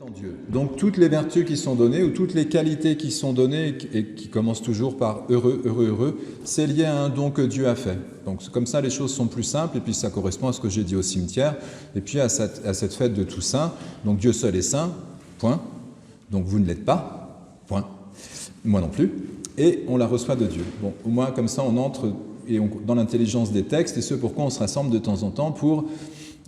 en Dieu. Donc toutes les vertus qui sont données ou toutes les qualités qui sont données et qui commencent toujours par heureux, heureux, heureux, c'est lié à un don que Dieu a fait. Donc comme ça les choses sont plus simples et puis ça correspond à ce que j'ai dit au cimetière et puis à cette fête de Toussaint. Donc Dieu seul est saint, point. Donc vous ne l'êtes pas, point. Moi non plus. Et on la reçoit de Dieu. Bon, au moins comme ça on entre dans l'intelligence des textes et ce pourquoi on se rassemble de temps en temps pour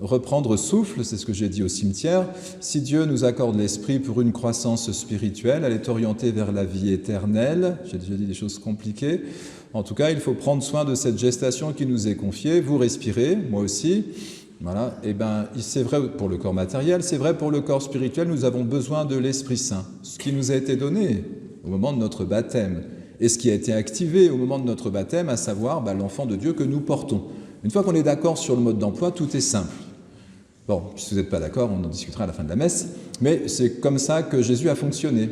reprendre souffle, c'est ce que j'ai dit au cimetière. Si Dieu nous accorde l'esprit pour une croissance spirituelle, elle est orientée vers la vie éternelle. J'ai déjà dit des choses compliquées. En tout cas, il faut prendre soin de cette gestation qui nous est confiée. Vous respirez, moi aussi. Voilà. Et ben, c'est vrai pour le corps matériel, c'est vrai pour le corps spirituel. Nous avons besoin de l'Esprit Saint, ce qui nous a été donné au moment de notre baptême et ce qui a été activé au moment de notre baptême, à savoir l'enfant de Dieu que nous portons. Une fois qu'on est d'accord sur le mode d'emploi, tout est simple. Bon, si vous n'êtes pas d'accord, on en discutera à la fin de la messe, mais c'est comme ça que Jésus a fonctionné.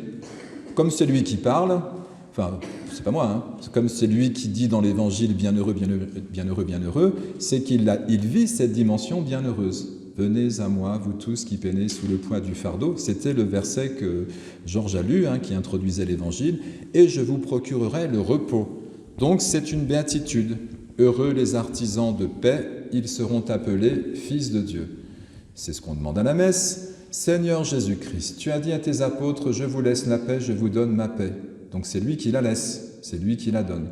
Comme c'est lui qui parle, enfin, c'est pas moi, hein, c'est comme c'est lui qui dit dans l'Évangile « bienheureux, bienheureux, bienheureux, bienheureux », c'est qu'il vit cette dimension bienheureuse. « Venez à moi, vous tous qui peinez sous le poids du fardeau », c'était le verset que Georges a lu, hein, qui introduisait l'Évangile, « et je vous procurerai le repos ». Donc c'est une béatitude. « Heureux les artisans de paix, ils seront appelés fils de Dieu ». C'est ce qu'on demande à la messe. « Seigneur Jésus-Christ, tu as dit à tes apôtres, je vous laisse la paix, je vous donne ma paix. » Donc c'est lui qui la laisse, c'est lui qui la donne.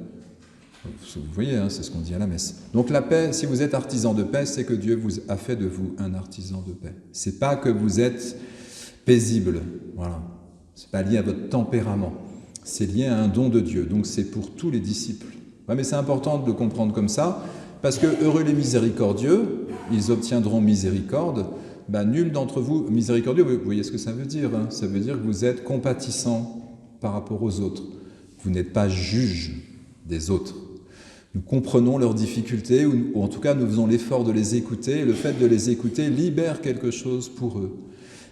Vous voyez, hein, c'est ce qu'on dit à la messe. Donc la paix, si vous êtes artisan de paix, c'est que Dieu vous a fait de vous un artisan de paix. C'est pas que vous êtes paisible, voilà. C'est pas lié à votre tempérament. C'est lié à un don de Dieu. Donc c'est pour tous les disciples. Ouais, mais c'est important de le comprendre comme ça. Parce que heureux les miséricordieux, ils obtiendront miséricorde. Nul d'entre vous, miséricordieux, vous voyez ce que ça veut dire, hein, ça veut dire que vous êtes compatissant par rapport aux autres. Vous n'êtes pas juge des autres. Nous comprenons leurs difficultés, ou en tout cas nous faisons l'effort de les écouter, et le fait de les écouter libère quelque chose pour eux.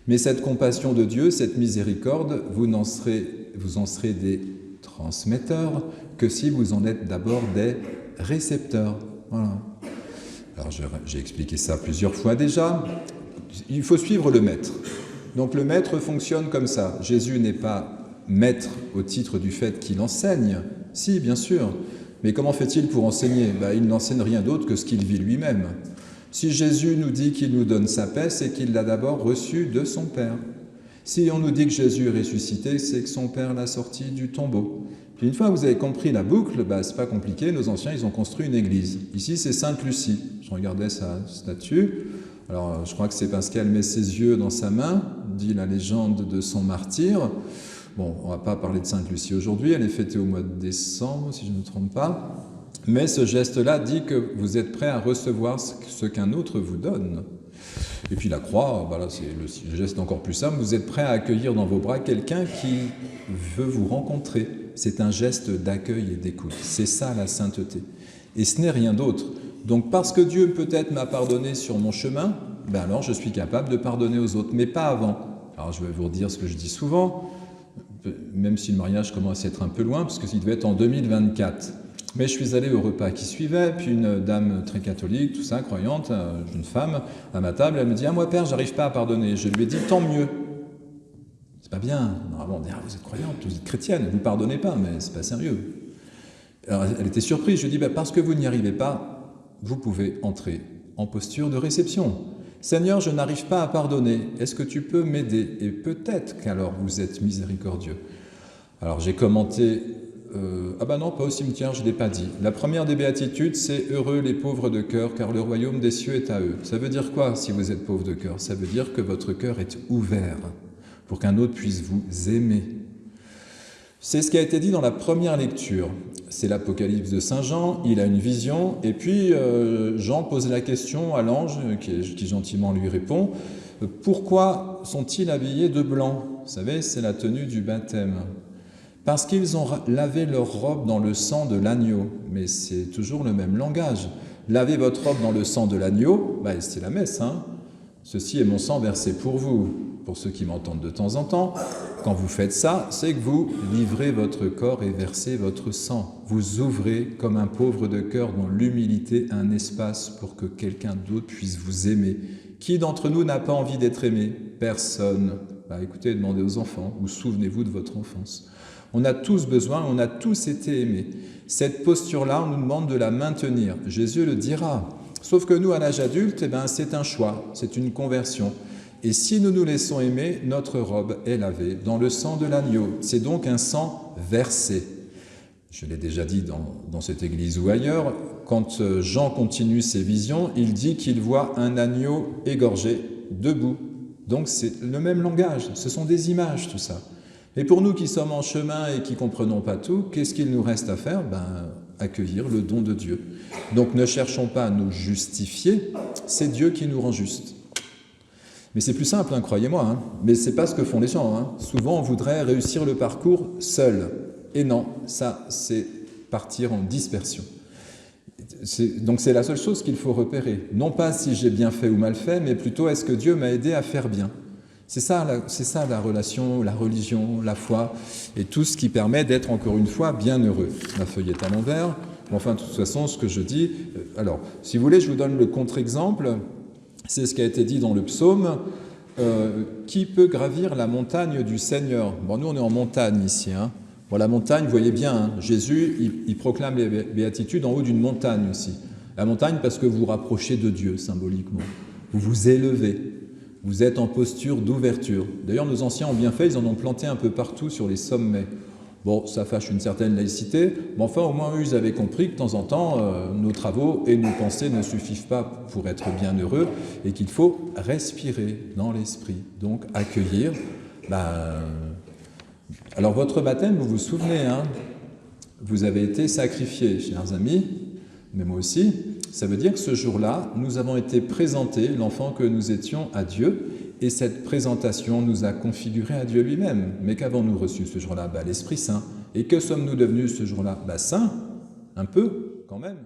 Mais cette compassion de Dieu, cette miséricorde, vous en serez des transmetteurs que si vous en êtes d'abord des récepteurs. Voilà. Alors j'ai expliqué ça plusieurs fois déjà. Il faut suivre le maître. Donc le maître fonctionne comme ça. Jésus n'est pas maître au titre du fait qu'il enseigne. Si, bien sûr. Mais comment fait-il pour enseigner ? Il n'enseigne rien d'autre que ce qu'il vit lui-même. Si Jésus nous dit qu'il nous donne sa paix, c'est qu'il l'a d'abord reçue de son Père. Si on nous dit que Jésus est ressuscité, c'est que son Père l'a sorti du tombeau. Puis une fois que vous avez compris la boucle, c'est pas compliqué, nos anciens, ils ont construit une église. Ici, c'est Sainte Lucie. Je regardais sa statue. Alors, je crois que c'est parce qu'elle met ses yeux dans sa main, dit la légende de son martyre. Bon, on ne va pas parler de Sainte Lucie aujourd'hui, elle est fêtée au mois de décembre, si je ne me trompe pas. Mais ce geste-là dit que vous êtes prêt à recevoir ce qu'un autre vous donne. Et puis la croix, là, c'est le geste encore plus simple, vous êtes prêt à accueillir dans vos bras quelqu'un qui veut vous rencontrer. C'est un geste d'accueil et d'écoute. C'est ça la sainteté. Et ce n'est rien d'autre. Donc parce que Dieu peut-être m'a pardonné sur mon chemin, alors je suis capable de pardonner aux autres, mais pas avant. Alors je vais vous redire ce que je dis souvent, même si le mariage commence à être un peu loin, parce qu'il devait être en 2024. Mais je suis allé au repas qui suivait, puis une dame très catholique, tout ça, croyante, une femme, à ma table, elle me dit « Ah, moi, père, j'arrive pas à pardonner. » Je lui ai dit « Tant mieux. » C'est pas bien. Normalement, on dit « Ah, vous êtes croyante, vous êtes chrétienne, vous pardonnez pas, mais c'est pas sérieux. » Alors, elle était surprise. Je lui ai dit « Parce que vous n'y arrivez pas, vous pouvez entrer en posture de réception. Seigneur, je n'arrive pas à pardonner. Est-ce que tu peux m'aider ? Et peut-être qu'alors vous êtes miséricordieux. » Alors, j'ai commenté... non, pas au cimetière, je ne l'ai pas dit. La première des béatitudes, c'est « Heureux les pauvres de cœur, car le royaume des cieux est à eux ». Ça veut dire quoi, si vous êtes pauvre de cœur ? Ça veut dire que votre cœur est ouvert pour qu'un autre puisse vous aimer. C'est ce qui a été dit dans la première lecture. C'est l'Apocalypse de Saint Jean, il a une vision, et puis Jean pose la question à l'ange, qui gentiment lui répond « Pourquoi sont-ils habillés de blanc ?» Vous savez, c'est la tenue du baptême. Parce qu'ils ont lavé leur robe dans le sang de l'agneau. Mais c'est toujours le même langage. Lavez votre robe dans le sang de l'agneau, c'est la messe. Hein. Ceci est mon sang versé pour vous. Pour ceux qui m'entendent de temps en temps, quand vous faites ça, c'est que vous livrez votre corps et versez votre sang. Vous ouvrez, comme un pauvre de cœur, dans l'humilité, un espace pour que quelqu'un d'autre puisse vous aimer. Qui d'entre nous n'a pas envie d'être aimé ? Personne. Bah écoutez, demandez aux enfants, ou souvenez-vous de votre enfance. On a tous besoin, on a tous été aimés. Cette posture-là, on nous demande de la maintenir. Jésus le dira. Sauf que nous, à l'âge adulte, c'est un choix, c'est une conversion. Et si nous nous laissons aimer, notre robe est lavée dans le sang de l'agneau. C'est donc un sang versé. Je l'ai déjà dit dans cette église ou ailleurs, quand Jean continue ses visions, il dit qu'il voit un agneau égorgé, debout. Donc c'est le même langage, ce sont des images tout ça. Et pour nous qui sommes en chemin et qui ne comprenons pas tout, qu'est-ce qu'il nous reste à faire? Accueillir le don de Dieu. Donc ne cherchons pas à nous justifier, c'est Dieu qui nous rend justes. Mais c'est plus simple, croyez-moi, mais ce n'est pas ce que font les gens. Souvent on voudrait réussir le parcours seul. Et non, ça c'est partir en dispersion. Donc c'est la seule chose qu'il faut repérer. Non pas si j'ai bien fait ou mal fait, mais plutôt est-ce que Dieu m'a aidé à faire bien. C'est ça la relation, la religion, la foi, et tout ce qui permet d'être encore une fois bien heureux. Ma feuille est à l'envers, mais enfin de toute façon ce que je dis... Alors, si vous voulez, je vous donne le contre-exemple, c'est ce qui a été dit dans le psaume. Qui peut gravir la montagne du Seigneur? Bon, nous on est en montagne ici, Bon, la montagne, vous voyez bien, Jésus, il proclame les béatitudes en haut d'une montagne aussi. La montagne parce que vous vous rapprochez de Dieu, symboliquement. Vous vous élevez. Vous êtes en posture d'ouverture. D'ailleurs, nos anciens ont bien fait, ils en ont planté un peu partout sur les sommets. Bon, ça fâche une certaine laïcité, mais enfin, au moins, eux, ils avaient compris que de temps en temps, nos travaux et nos pensées ne suffisent pas pour être bien heureux et qu'il faut respirer dans l'esprit. Donc, accueillir... Alors, votre baptême, vous vous souvenez, vous avez été sacrifiés, chers amis, mais moi aussi. Ça veut dire que ce jour-là, nous avons été présentés, l'enfant que nous étions, à Dieu, et cette présentation nous a configurés à Dieu lui-même. Mais qu'avons-nous reçu ce jour-là? L'Esprit Saint. Et que sommes-nous devenus ce jour-là? Saints, un peu, quand même.